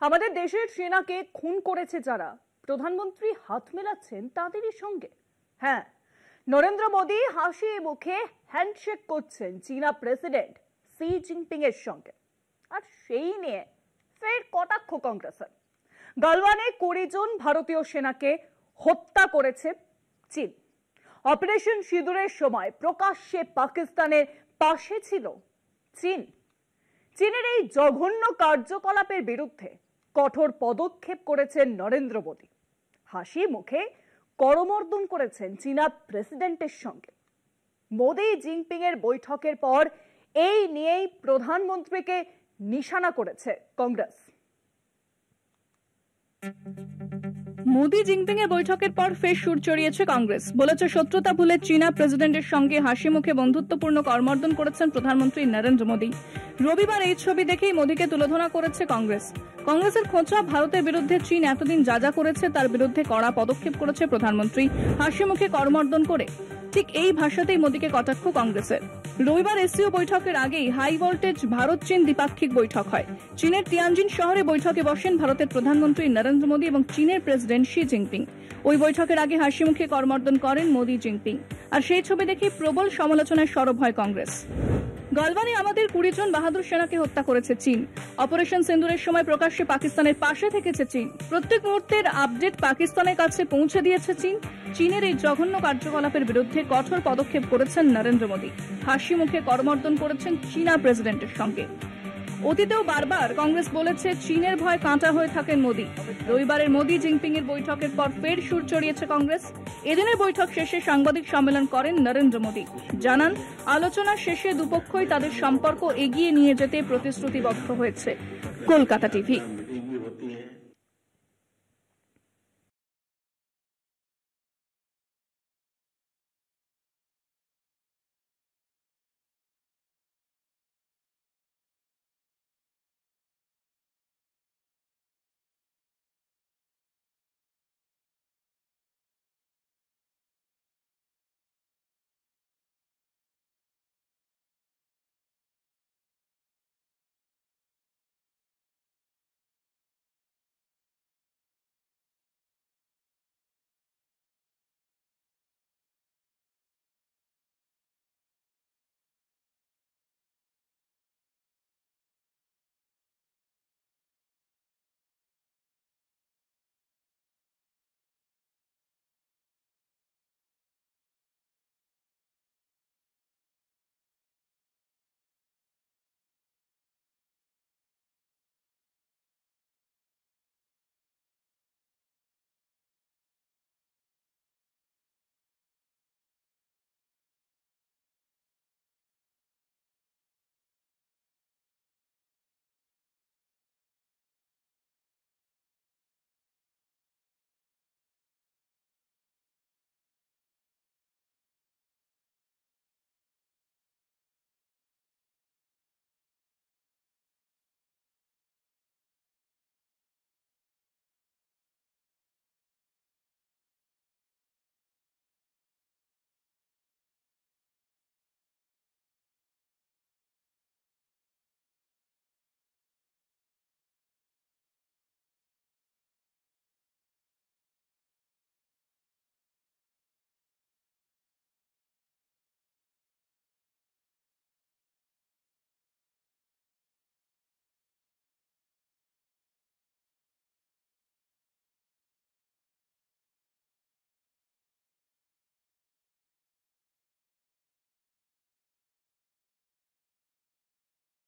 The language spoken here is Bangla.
আমাদের দেশের সেনাকে খুন করেছে যারা, প্রধানমন্ত্রী হাত মেলাচ্ছেন তাদেরই সঙ্গে। হ্যাঁ, নরেন্দ্র মোদী হাসি মুখে হ্যান্ডশেক করছেন চীনা প্রেসিডেন্ট শি জিনপিং এর সঙ্গে। আর সেই নিয়ে ফের কটাক্ষ কংগ্রেসের। গালওয়ানে 20 জন ভারতীয় সেনাকে হত্যা করেছে চীন। অপারেশন সিঁদুরের সময় প্রকাশ্যে পাকিস্তানের পাশে ছিল চীন। চীনের এই জঘন্য কার্যকলাপের বিরুদ্ধে কঠোর পদক্ষেপ করেছেন নরেন্দ্র মোদী। হাসি মুখে করমর্দন করেছেন চীনা প্রেসিডেন্টের সঙ্গে। মোদী জিনপিং এর বৈঠকের পর এই নিয়েই প্রধানমন্ত্রীকে নিশানা করেছে কংগ্রেস। মোদী জিনপিং এর বৈঠকের পর ফের সুর চড়িয়েছে কংগ্রেস। বলেছে শত্রুতা ভুলে চীনা প্রেসিডেন্টের সঙ্গে হাসি মুখে বন্ধুত্বপূর্ণ করমর্দন করেছেন প্রধানমন্ত্রী নরেন্দ্র মোদী। রবিবার এই ছবি দেখেই মোদীকে তুলোধনা করেছে কংগ্রেস। কংগ্রেসের খোঁচা, ভারতের বিরুদ্ধে চীন এতদিন যা যা করেছে তার বিরুদ্ধে কড়া পদক্ষেপ করেছে প্রধানমন্ত্রী, হাসি মুখে করমর্দন করে। ঠিক এই ভাষাতেই মোদীকে কটাক্ষ কংগ্রেসের। রবিবার এসসিও বৈঠকের আগেই হাই ভোল্টেজ ভারত চীন দ্বিপাক্ষিক বৈঠক হয়। চীনের তিয়ানজিন শহরে বৈঠকে বসেন ভারতের প্রধানমন্ত্রী নরেন্দ্র মোদী এবং চীনের প্রেসিডেন্ট শি জিনপিং। ওই বৈঠকের আগে হাসি মুখে করমর্দন করেন মোদী জিনপিং। আর সেই ছবি দেখে প্রবল সমালোচনায় সরব হয় কংগ্রেস। গালওয়ানে আমাদের 20 জন বাহাদুর সেনাকে হত্যা করেছে চীন। অপারেশন সিঁদুরের সময় প্রকাশ্যে পাকিস্তানের পাশে থেকেছে চীন। প্রত্যেক মুহূর্তের আপডেট পাকিস্তানের কাছে পৌঁছে দিয়েছে চীন। চীনের এই জঘন্য কার্যকলাপের বিরুদ্ধে কঠোর পদক্ষেপ করেছেন নরেন্দ্র মোদী। হাসি মুখে করমর্দন করেছেন চীনা প্রেসিডেন্টের সঙ্গে। অতীতেও বারবার কংগ্রেস বলেছে চীনের ভয় কাঁটা হয়ে থাকেন মোদী। রবিবারের মোদী জিনপিং এর বৈঠকের পর ফের সুর চড়িয়েছে কংগ্রেস। এদিনের বৈঠক শেষে সাংবাদিক সম্মেলন করেন নরেন্দ্র মোদী। জানান, আলোচনা শেষে দুপক্ষই তাদের সম্পর্ক এগিয়ে নিয়ে যেতে প্রতিশ্রুতিবদ্ধ হয়েছে। কলকাতা টিভি।